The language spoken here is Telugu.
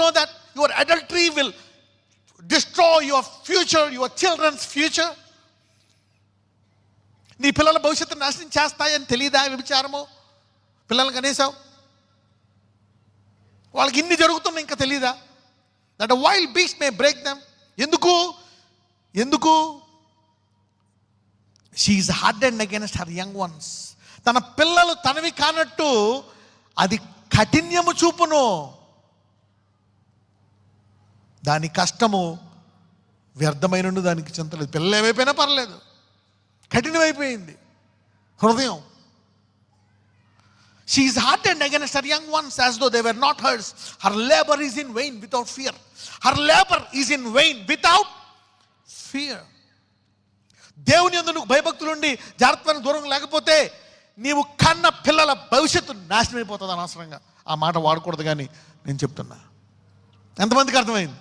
know that your adultery will destroy your future, your children's future? నీ పిల్లల భవిష్యత్తు నాశనం చేస్తాయని తెలియదా వ్యభిచారము? పిల్లలు కనేసావు, వాళ్ళకి ఇన్ని జరుగుతున్నాయి ఇంకా తెలీదా? That wild beast may break them. ఎందుకు she is hardened against her young ones. తన పిల్లలు తనవి కానట్టు అది కఠిన్యము చూపును. దాని కష్టము వ్యర్థమైన దానికి చింతలేదు. పిల్లలు ఏమైపోయినా పర్లేదు, కఠినమైపోయింది హృదయం. She is hardened against her young ones as though they were not hers. Her labor is in vain without fear. Her labor is in vain without fear. దేవుని యందు నువ్వు భయభక్తులు ఉండి జాగ్రత్తగా దూరం లేకపోతే నీవు కన్న పిల్లల భవిష్యత్తు నాశనం అయిపోతుంది అనవసరంగా. ఆ మాట వాడకూడదు కానీ నేను చెప్తున్నా. ఎంతమందికి అర్థమైంది?